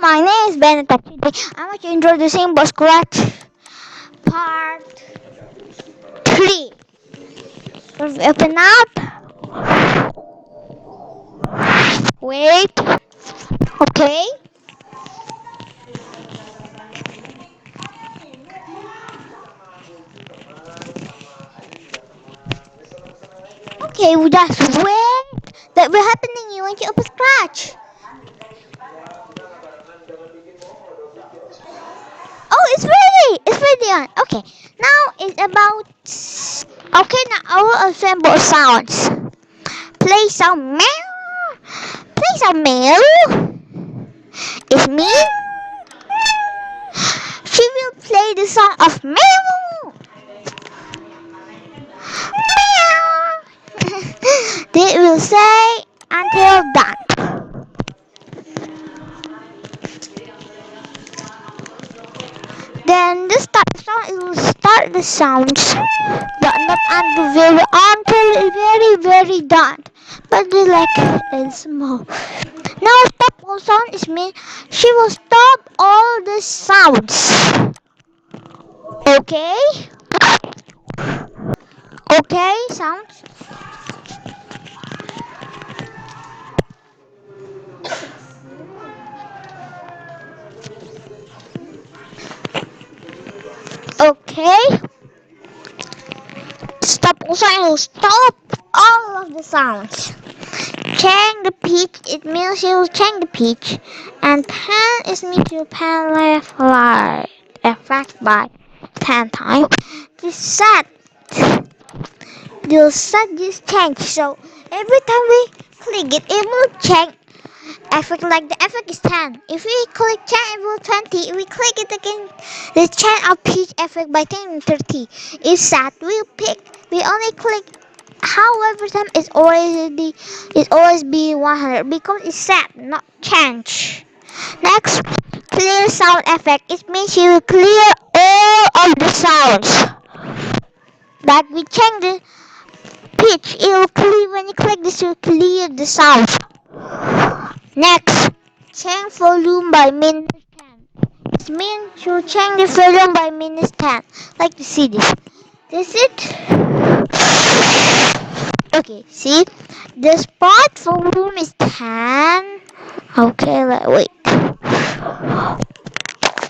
my name is Benedict. Today I'm going to introducing Boss Scratch Part 3. Let's open up. Wait. Okay. Okay, we just wait. That will happening. You want to open Scratch. Oh, it's ready. It's ready on. Okay. Now it's about. Okay, now I will assemble sounds. Play some meow. Play some meow. It's me. She will play the song of meow. Meow. They will say until done. Then the start song it will start the sounds, but not until very done. But it's like it's small. Now stop all sound is mean she will stop all the sounds. Okay? Okay, sounds. Okay. Stop also I will stop all of the sounds. Change the pitch, it means you change the pitch. And pan is means you pan left right effect by 10 times. The set, the set is change. So every time we click it, it will change. Effect like the effect is 10. If we click change, it will 20. If we click it again, the change of pitch effect by 10 and 30. If set, we pick. We only click. However, time is always be 100 because it's set, not change. Next, clear sound effect. It means you will clear all of the sounds. Like we change the pitch, it will clear when you click this. Will clear the sound. Next, change volume by minus 10. It means you change the volume by minus 10. Like to see this. That's it. Okay, see? The spot volume is 10. Okay, wait.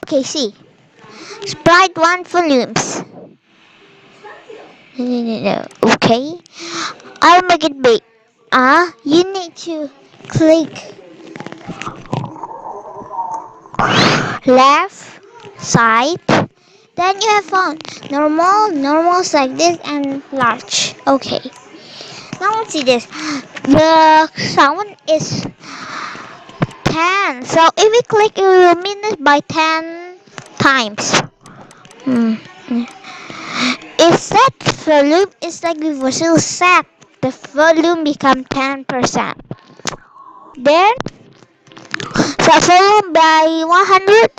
Okay, see. Sprite 1 volumes. No. Okay. I'll make it big. You need to click left side. Then you have fun. Normal like this and large. Okay. Now let's see this. The sound is 10. So if we click it will minus by 10 times. If set volume is like we will set the volume become 10%. Then set volume by 100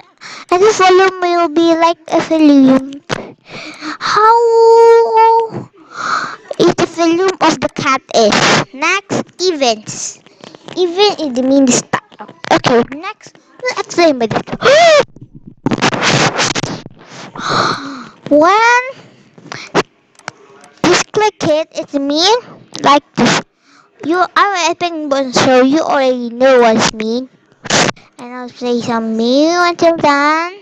and the volume will be like a volume. How is the volume of the cat is? Next events. Event is the mean start. Okay, next we'll explain by this. When you click it, it mean like this. I think so you already know what's mean. And I'll say some meal until done.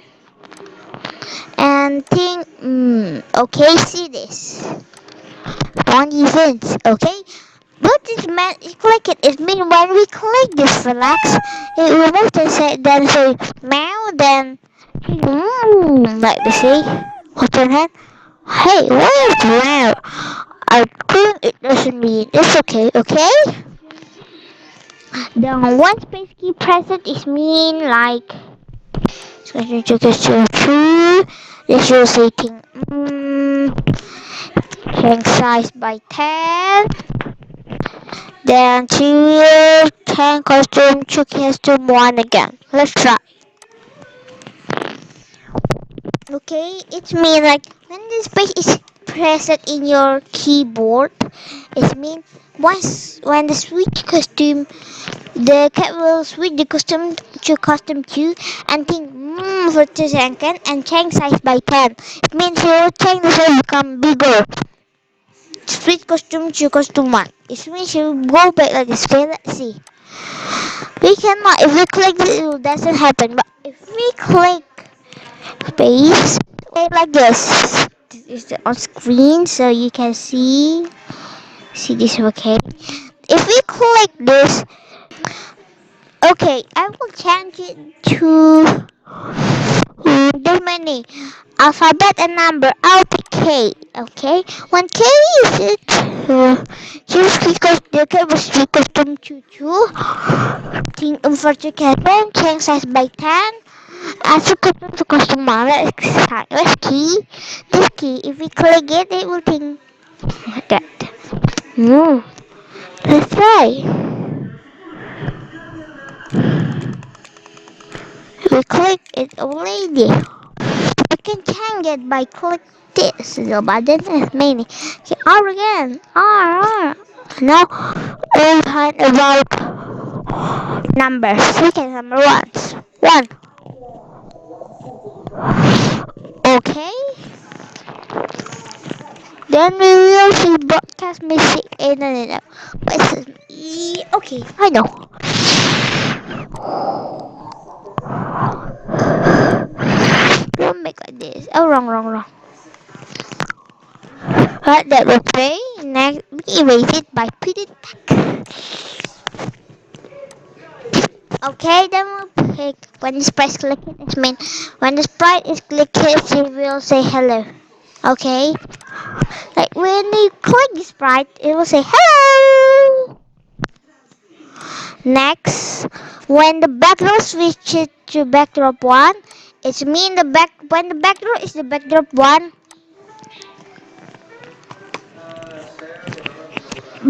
And think, okay, see this. One event, okay? But this meant click it. It means when we click this relax, it will move to say then say meow then like to see. What's your hand? Hey, what is meow? I think it doesn't mean it's okay, okay? The one space key present is mean like so you just true. This will say thing change size by 10. Then 2 10 costume 2 costume 1 again. Let's try. Okay, it's mean like when the space is press it in your keyboard, it means once when the switch costume, the cat will switch the costume 2 and think for 2 seconds and change size by 10. It means you will change the size become bigger. Switch costume to costume 1. It means you go back like this. Okay, let's see. We cannot, if we click this, it doesn't happen. But if we click space, like this. This is the on screen so you can see this, okay? If we click this, okay, I will change it to there's many alphabet and number. I'll pick K. Okay, when K is it, choose because the K was custom to two. Think for together, change size by 10. As a custom to customer, let's key. This key, if we click it, it will think like that. No, let's try. If we click it already. You can change it by click this. The button is many. Okay, R again. R. Now we'll find about numbers. We can number ones. One. Okay. Then we will see broadcast missing. No. What's this? Okay, I know. Don't make like this. Oh, wrong. Right, that okay. Next, we erase it by put it back. Okay, then we'll pick when the sprite click it means when the sprite is clicked, it will say hello. Okay, like when you click the sprite, it will say hello. Next, when the backdrop switches to backdrop one, it means when the backdrop is the backdrop one,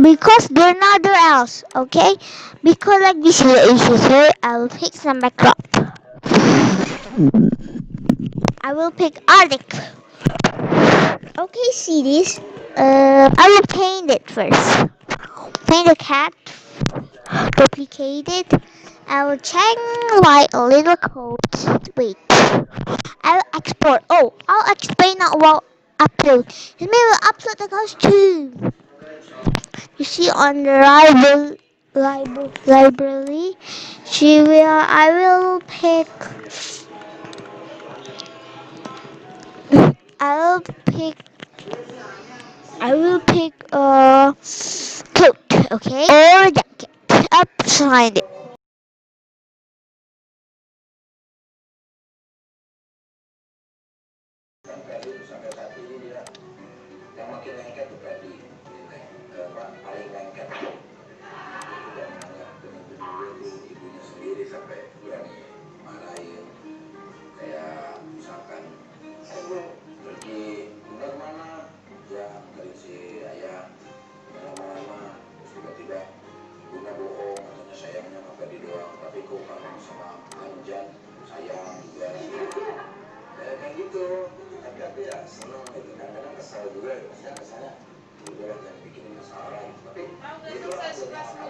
because there's nowhere else. Okay, because like this here is here, I will pick some backdrop. I will pick Arctic. Okay, see this. I will paint it first. Paint the cat. Duplicate it. I will change like a little code. Wait. I'll export. Oh, I'll explain now about upload. It will upload the costume. You see on the library. She will. I will pick. I will pick a coat, okay, or a jacket. Upside it.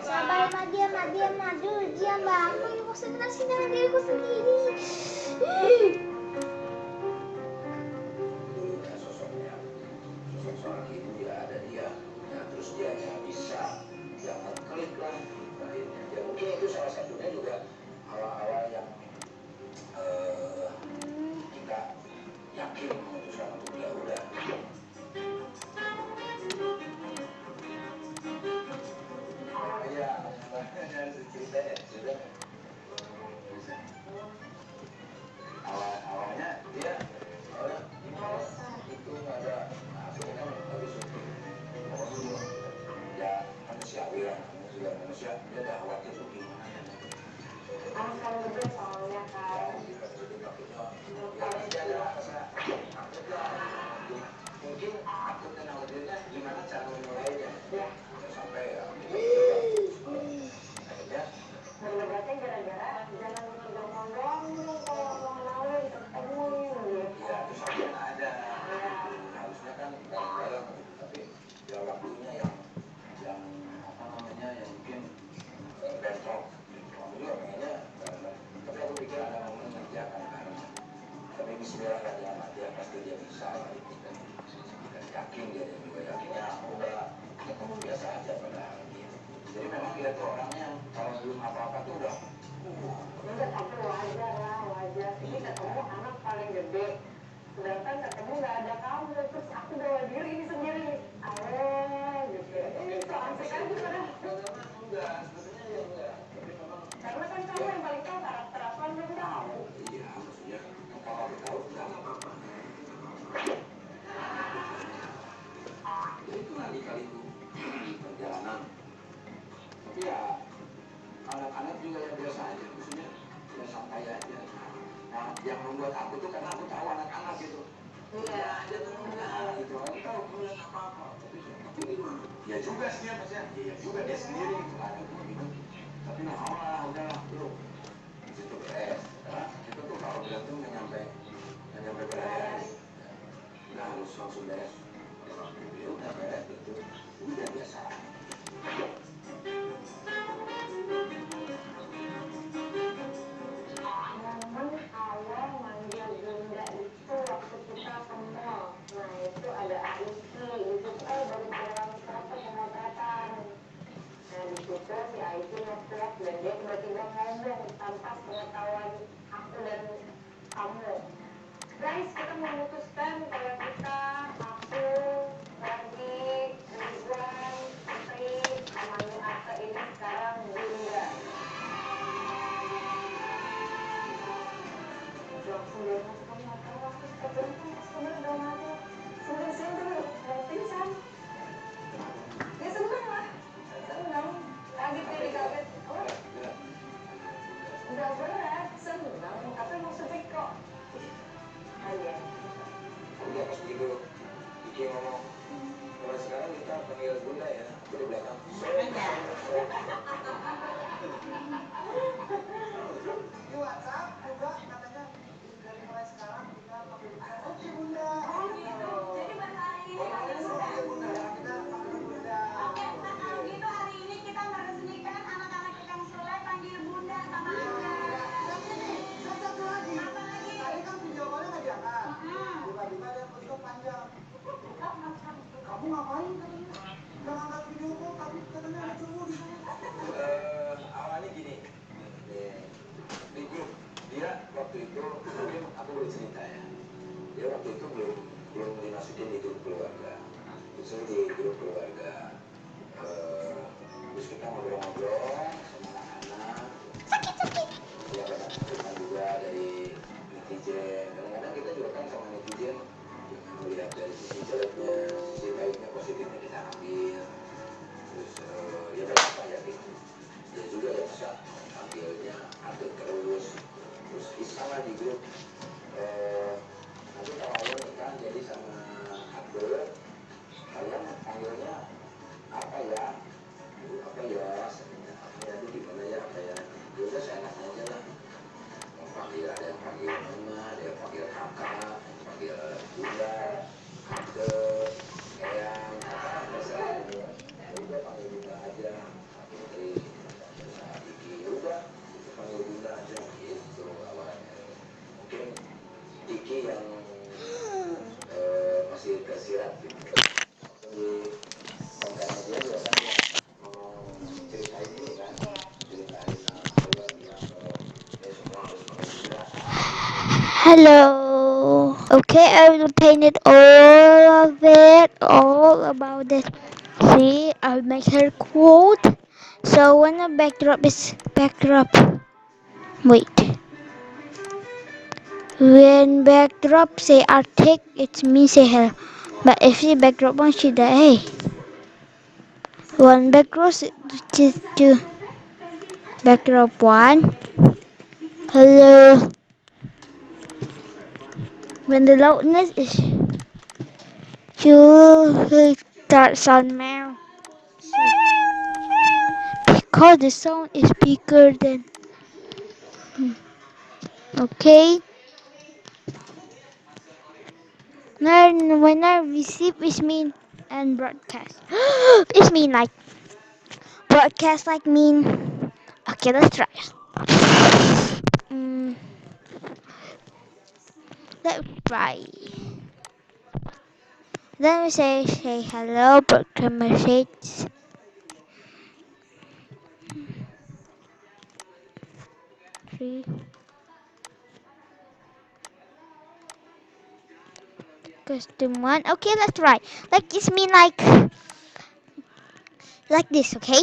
Sabar diam dulu diam aku mau konsentrasi dengan diriku sendiri. itu perjalanan. Tapi ya anak-anak juga yang biasa aja, maksudnya ya santai aja. Nah, yang membuat aku tuh karena aku tahu anak-anak gitu. Iya, dia tuh enggak gitu. Aku tahu dia apa-apa. Tapi ya juga sih ya maksudnya. Ya juga dia sendiri gitu ada gitu. Tapi nah Allah udahlah bro. Itu beres. Nah, kita tuh kalau berantem nggak nyampe beres. Udah harus langsung beres. Ya udah beres gitu. Udah biasa. Momen awal manggil bunda itu waktu kita ke mall. Nah itu ada Aiki, itu baru pulang ke pemotretan. Nah di situ si Aiki nge-vlog dan dia tiba-tiba ngomong tanpa pengetahuan aku dan kamu. Guys, kita memutuskan kalau kita, aku, Ragi, Rizwan, Putri, Amanda Ata ini sekarang bunda. Langsung dia masuk, kamu nggak tahu aku suka perempuan, sebenarnya gak mau. Sebenarnya sih dulu mau pingsan. Ya seneng lah, seneng. Kaget jadi kaget. Oh, nggak berat, seneng. Tapi maksudnya kok aja. Udah pas dulu Diki ngomong mulai sekarang kita panggil bunda ya. Aku di belakang. Di WhatsApp juga katanya dari mulai sekarang kita panggil bunda. Oke bunda. Oh gitu. Jadi pada hari ini panggil bunda. Oke bunda. Kita panggil bunda. Oke, nah kalau gitu hari ini kita meresmikan anak-anak Kang Sule panggil bunda sama Anda. Dan satu lagi. Apa lagi? Tadi kan video callnya nggak diangkat. Tiba-tiba dia foto panjang. Kamu ngapain katanya? Nggak angkat video call tapi katanya ada cowok di sana. Awalnya gini, di grup dia waktu itu mungkin aku boleh cerita ya. Dia waktu itu belum dimasukin di grup keluarga. Justru di grup keluarga. Terus kita ngobrol-ngobrol sama anak-anak. Ya banyak masukan juga dari netizen. Kadang-kadang kita juga kan sama netizen melihat dari sisi jeleknya, sisi baiknya, positifnya kita ambil. Terus ya banyak lah ya gitu. Dia juga ya bisa ambilnya update terus istilah di grup nanti kalau Allah nikah jadi sama Abdul kalian panggilnya apa ya apa ya itu gimana ya apa ya udah seenaknya aja lah mau panggil ada yang panggil mama ada yang panggil kakak panggil bunda tante eyang apa terserah ya udah panggil bunda aja putri Iki udah panggil bunda aja gitu awalnya mungkin Iki yang masih tersirat gitu di kontennya dia juga kan ngomong ceritain ini kan ceritain kalau dia semua harus panggil bunda. Hello. Okay, I will paint it all of it, all about it. See, I'll make her quote. So when the backdrop is backdrop, wait. When backdrop say Arctic, it means say hello. But if the backdrop one she die, hey. One backdrop to backdrop one. Hello. When the loudness is you start sound meow. Because the sound is bigger than okay. Then when I receive is mean and broadcast. It's mean like broadcast like mean. Okay, let's try. Mm, let's try. Then we say hello, broadcast message. Three. Custom one. Okay, let's try. Like it's mean like this, okay?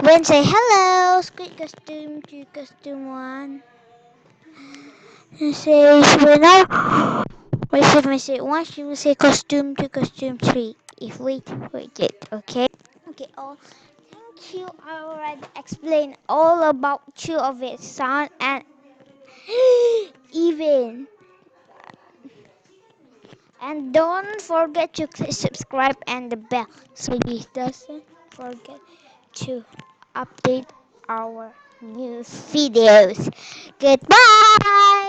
When say hello, squid costume to costume one. And say when I when she say one, she will say costume to costume three. if we reach it. Okay. Okay. Oh, thank you. I already explained all about two of its sound and even. And don't forget to click subscribe and the bell so you doesn't forget to update our new videos. Goodbye.